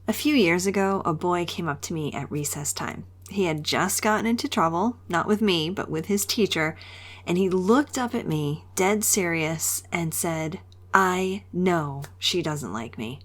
A few years ago, a boy came up to me at recess time. He had just gotten into trouble, not with me, but with his teacher, and he looked up at me, dead serious, and said, "I know she doesn't like me."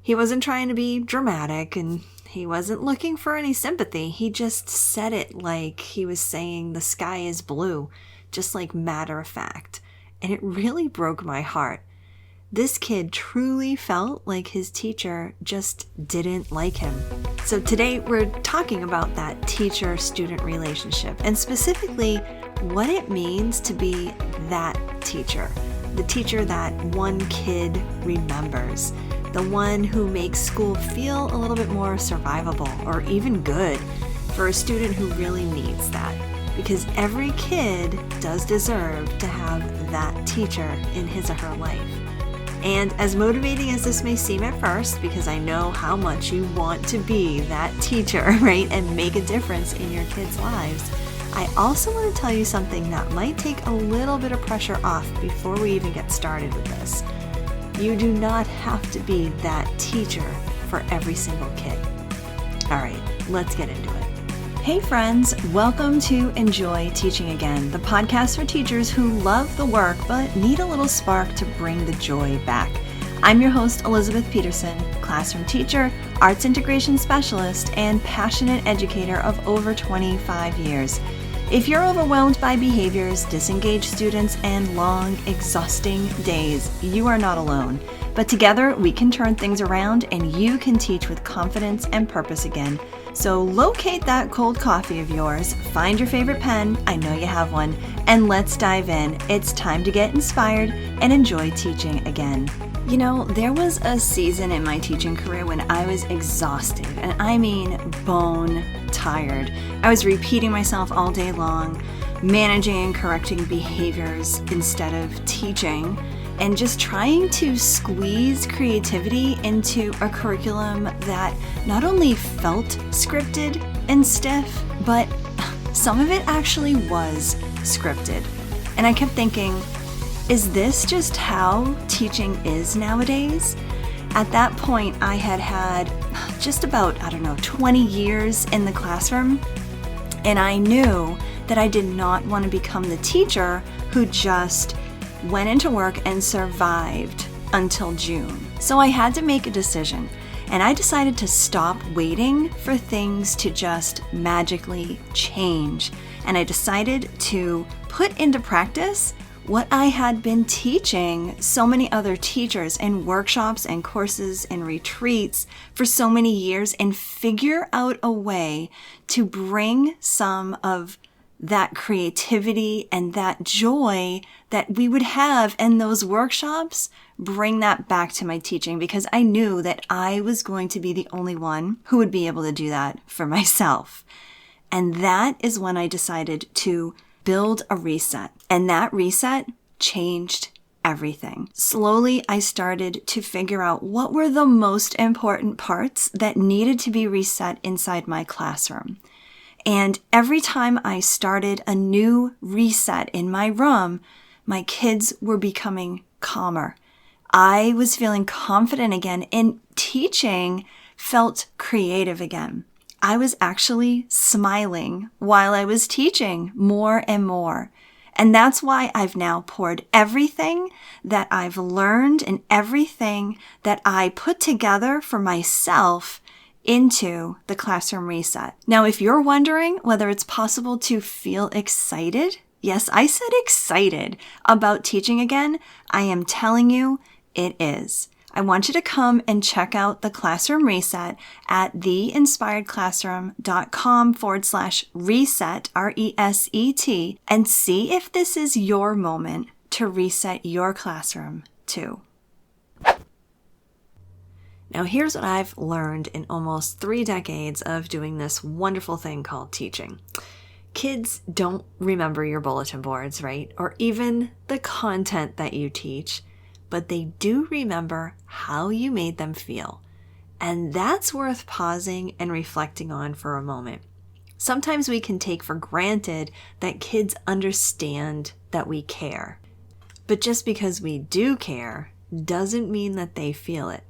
He wasn't trying to be dramatic, and he wasn't looking for any sympathy. He just said it like he was saying the sky is blue, just like matter of fact. And it really broke my heart. This kid truly felt like his teacher just didn't like him. So today we're talking about that teacher-student relationship, and specifically what it means to be that teacher. The teacher that one kid remembers. The one who makes school feel a little bit more survivable or even good for a student who really needs that. Because every kid does deserve to have that teacher in his or her life. And as motivating as this may seem at first, because I know how much you want to be that teacher, right, and make a difference in your kids' lives, I also want to tell you something that might take a little bit of pressure off before we even get started with this. You do not have to be that teacher for every single kid. All right, let's get into it. Hey friends, welcome to Enjoy Teaching Again, the podcast for teachers who love the work but need a little spark to bring the joy back. I'm your host, Elizabeth Peterson, classroom teacher, arts integration specialist, and passionate educator of over 25 years. If you're overwhelmed by behaviors, disengaged students, and long, exhausting days, you are not alone. But together, we can turn things around and you can teach with confidence and purpose again. So locate that cold coffee of yours, find your favorite pen, I know you have one, and let's dive in. It's time to get inspired and enjoy teaching again. You know, there was a season in my teaching career when I was exhausted, and I mean bone tired. I was repeating myself all day long, managing and correcting behaviors instead of teaching, and just trying to squeeze creativity into a curriculum that not only felt scripted and stiff, but some of it actually was scripted. And I kept thinking, is this just how teaching is nowadays? At that point, I had just about, 20 years in the classroom, and I knew that I did not want to become the teacher who just went into work and survived until June. So I had to make a decision, and I decided to stop waiting for things to just magically change. And I decided to put into practice what I had been teaching so many other teachers in workshops and courses and retreats for so many years, and figure out a way to bring some of that creativity and that joy that we would have in those workshops, bring that back to my teaching, because I knew that I was going to be the only one who would be able to do that for myself. And that is when I decided to build a reset. And that reset changed everything. Slowly, I started to figure out what were the most important parts that needed to be reset inside my classroom. And every time I started a new reset in my room, my kids were becoming calmer. I was feeling confident again, and teaching felt creative again. I was actually smiling while I was teaching more and more. And that's why I've now poured everything that I've learned and everything that I put together for myself into the Classroom Reset. Now, if you're wondering whether it's possible to feel excited, yes, I said excited about teaching again, I am telling you it is. I want you to come and check out the Classroom Reset at theinspiredclassroom.com/reset, RESET, and see if this is your moment to reset your classroom too. Now, here's what I've learned in almost 3 decades of doing this wonderful thing called teaching. Kids don't remember your bulletin boards, right? Or even the content that you teach, but they do remember how you made them feel. And that's worth pausing and reflecting on for a moment. Sometimes we can take for granted that kids understand that we care. But just because we do care doesn't mean that they feel it.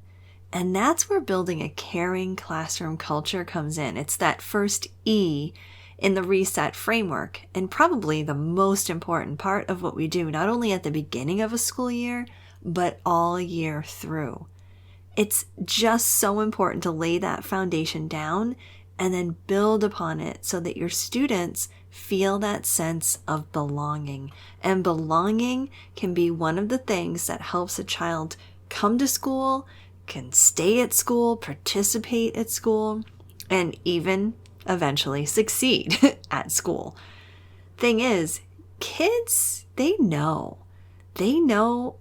And that's where building a caring classroom culture comes in. It's that first E in the reset framework, and probably the most important part of what we do, not only at the beginning of a school year, but all year through. It's just so important to lay that foundation down and then build upon it so that your students feel that sense of belonging. And belonging can be one of the things that helps a child come to school, can stay at school, participate at school, and even eventually succeed at school. Thing is, kids, they know. They know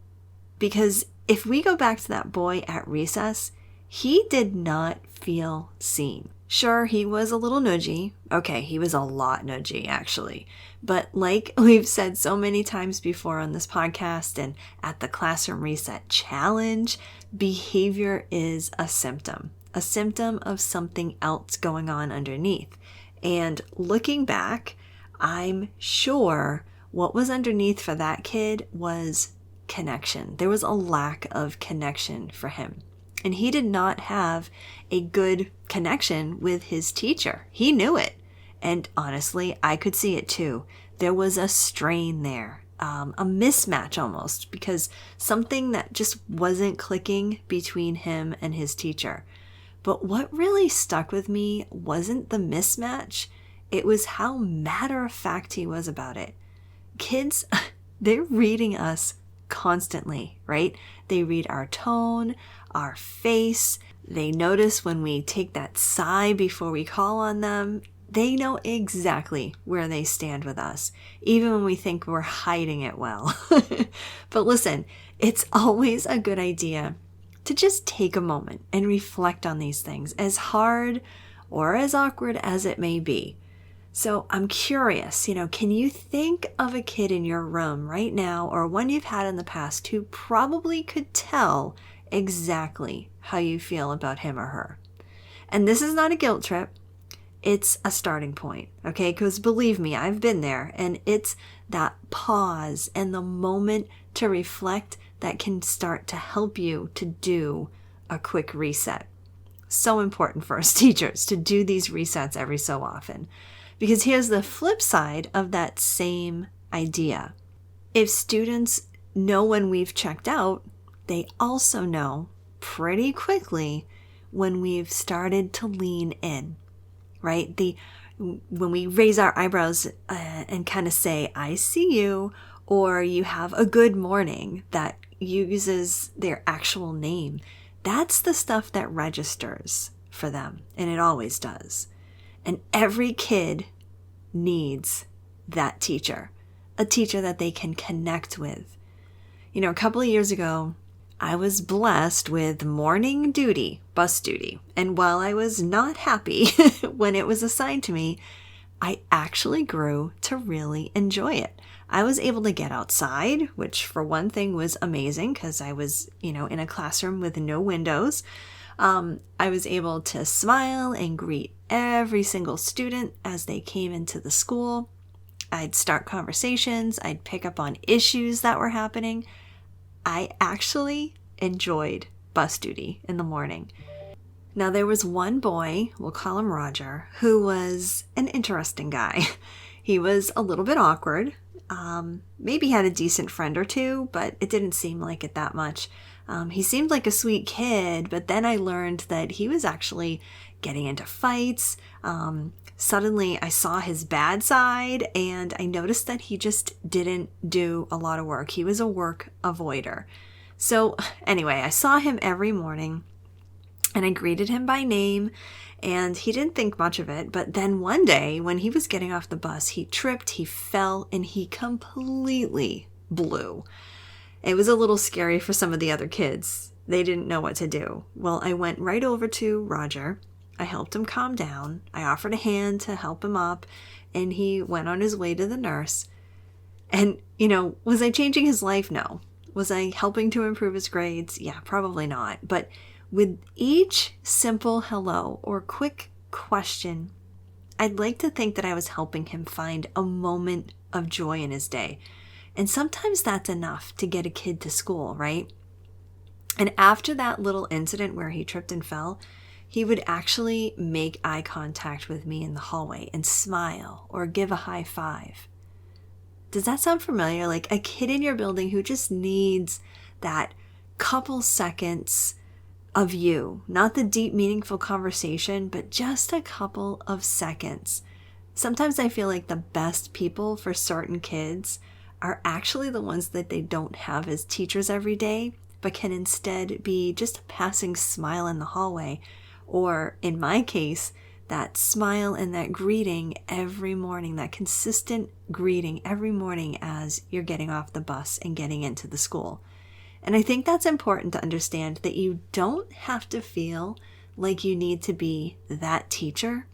because if we go back to that boy at recess, he did not feel seen. Sure, he was a little nudgy. Okay, he was a lot nudgy, actually. But like we've said so many times before on this podcast and at the Classroom Reset Challenge, behavior is a symptom of something else going on underneath. And looking back, I'm sure what was underneath for that kid was connection. There was a lack of connection for him. And he did not have a good connection with his teacher. He knew it. And honestly, I could see it too. There was a strain there, a mismatch almost, because something that just wasn't clicking between him and his teacher. But what really stuck with me wasn't the mismatch. It was how matter-of-fact he was about it. Kids, they're reading us constantly, right? They read our tone, our face. They notice when we take that sigh before we call on them. They know exactly where they stand with us, even when we think we're hiding it well. But listen, it's always a good idea to just take a moment and reflect on these things, as hard or as awkward as it may be. So I'm curious, can you think of a kid in your room right now or one you've had in the past who probably could tell exactly how you feel about him or her? And this is not a guilt trip. It's a starting point, okay? Because believe me, I've been there, and it's that pause and the moment to reflect that can start to help you to do a quick reset. So important for us teachers to do these resets every so often. Because here's the flip side of that same idea. If students know when we've checked out, they also know pretty quickly when we've started to lean in, right? When we raise our eyebrows and kind of say, I see you, or you have a good morning that uses their actual name, that's the stuff that registers for them, and it always does. And every kid needs that teacher, a teacher that they can connect with. A couple of years ago, I was blessed with morning duty, bus duty. And while I was not happy when it was assigned to me, I actually grew to really enjoy it. I was able to get outside, which for one thing was amazing because I was, in a classroom with no windows. I was able to smile and greet every single student as they came into the school. I'd start conversations. I'd pick up on issues that were happening. I actually enjoyed bus duty in the morning. Now, there was one boy, we'll call him Roger, who was an interesting guy. He was a little bit awkward. Maybe had a decent friend or two, but it didn't seem like it that much. He seemed like a sweet kid, but then I learned that he was actually getting into fights. Suddenly I saw his bad side, and I noticed that he just didn't do a lot of work. He was a work avoider. So anyway, I saw him every morning, and I greeted him by name, and he didn't think much of it. But then one day when he was getting off the bus, he tripped, he fell, and he completely blew. It was a little scary for some of the other kids. They didn't know what to do. Well, I went right over to Roger. I helped him calm down. I offered a hand to help him up, and he went on his way to the nurse. And, was I changing his life? No. Was I helping to improve his grades? Yeah, probably not. But with each simple hello or quick question, I'd like to think that I was helping him find a moment of joy in his day. And sometimes that's enough to get a kid to school, right? And after that little incident where he tripped and fell, he would actually make eye contact with me in the hallway and smile or give a high five. Does that sound familiar? Like a kid in your building who just needs that couple seconds of you, not the deep, meaningful conversation, but just a couple of seconds. Sometimes I feel like the best people for certain kids are actually the ones that they don't have as teachers every day, but can instead be just a passing smile in the hallway, or in my case, that smile and that greeting every morning, that consistent greeting every morning as you're getting off the bus and getting into the school. And I think that's important to understand, that you don't have to feel like you need to be that teacher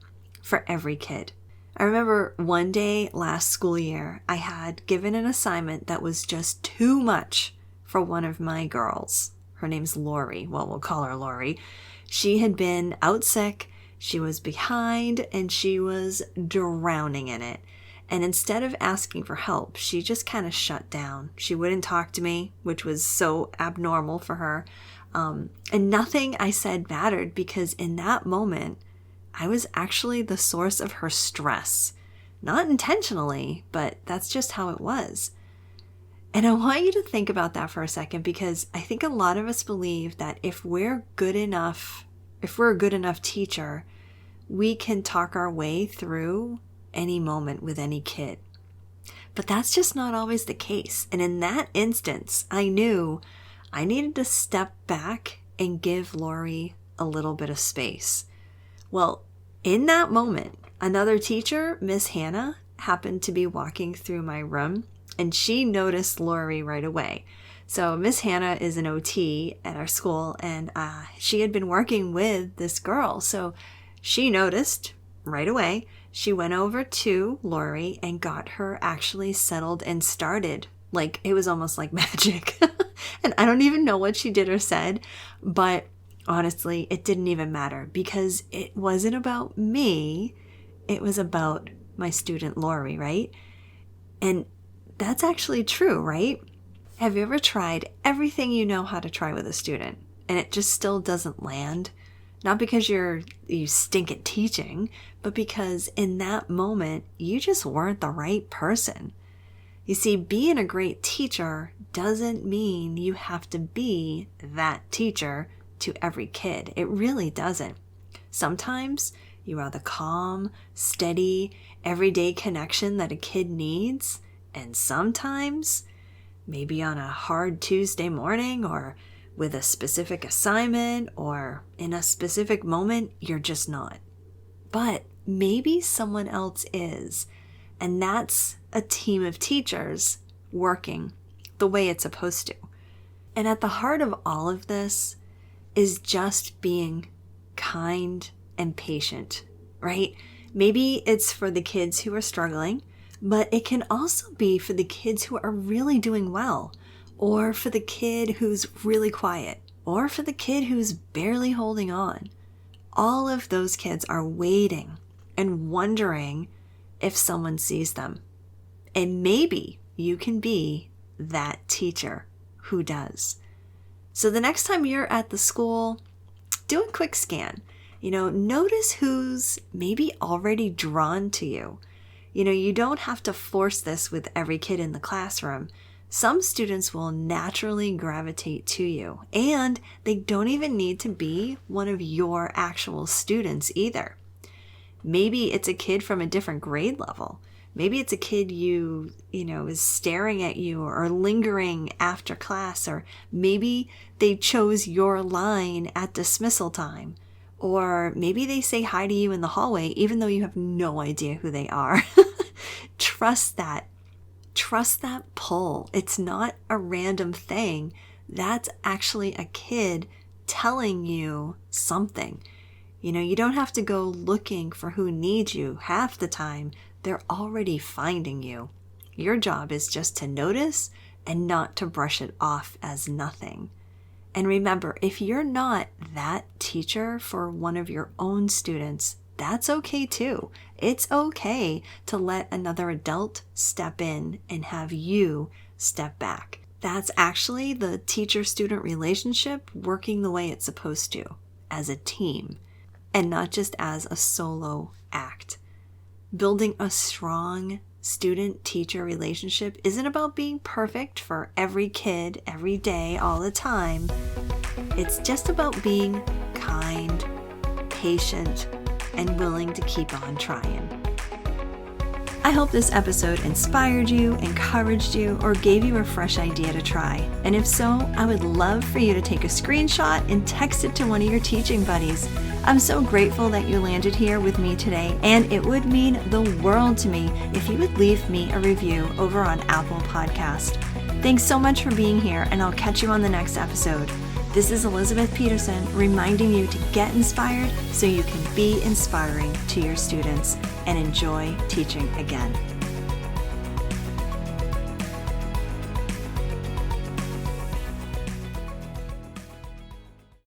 for every kid. I remember one day last school year, I had given an assignment that was just too much for one of my girls. Her name's Lori. Well, we'll call her Lori. She had been out sick, she was behind, and she was drowning in it. And instead of asking for help, she just kind of shut down. She wouldn't talk to me, which was so abnormal for her. And nothing I said mattered, because in that moment, I was actually the source of her stress. Not intentionally, but that's just how it was. And I want you to think about that for a second, because I think a lot of us believe that if we're a good enough teacher, we can talk our way through any moment with any kid. But that's just not always the case. And in that instance, I knew I needed to step back and give Lori a little bit of space. Well, in that moment, another teacher, Miss Hannah, happened to be walking through my room, and she noticed Lori right away. So Miss Hannah is an OT at our school, and she had been working with this girl. So she noticed right away. She went over to Lori and got her actually settled and started. Like, it was almost like magic. And I don't even know what she did or said, but honestly, it didn't even matter, because it wasn't about me. It was about my student Lori, right? And that's actually true, right? Have you ever tried everything you know how to try with a student and it just still doesn't land? Not because you stink at teaching, but because in that moment, you just weren't the right person. You see, being a great teacher doesn't mean you have to be that teacher to every kid. It really doesn't. Sometimes you are the calm, steady, everyday connection that a kid needs. And sometimes, maybe on a hard Tuesday morning, or with a specific assignment, or in a specific moment, you're just not. But maybe someone else is. And that's a team of teachers working the way it's supposed to. And at the heart of all of this is just being kind and patient, right? Maybe it's for the kids who are struggling, but it can also be for the kids who are really doing well, or for the kid who's really quiet, or for the kid who's barely holding on. All of those kids are waiting and wondering if someone sees them. And maybe you can be that teacher who does. So the next time you're at the school, do a quick scan. Notice who's maybe already drawn to you. You don't have to force this with every kid in the classroom. Some students will naturally gravitate to you, and they don't even need to be one of your actual students either. Maybe it's a kid from a different grade level. Maybe it's a kid is staring at you or lingering after class, or maybe they chose your line at dismissal time. Or maybe they say hi to you in the hallway, even though you have no idea who they are. Trust that. Trust that pull. It's not a random thing. That's actually a kid telling you something. You don't have to go looking for who needs you. Half the time, they're already finding you. Your job is just to notice and not to brush it off as nothing. And remember, if you're not that teacher for one of your own students, that's okay too. It's okay to let another adult step in and have you step back. That's actually the teacher-student relationship working the way it's supposed to, as a team, and not just as a solo act. Building a strong student-teacher relationship isn't about being perfect for every kid, every day, all the time. It's just about being kind, patient, and willing to keep on trying. I hope this episode inspired you, encouraged you, or gave you a fresh idea to try. And if so, I would love for you to take a screenshot and text it to one of your teaching buddies. I'm so grateful that you landed here with me today, and it would mean the world to me if you would leave me a review over on Apple Podcast. Thanks so much for being here, and I'll catch you on the next episode. This is Elizabeth Peterson reminding you to get inspired so you can be inspiring to your students and enjoy teaching again.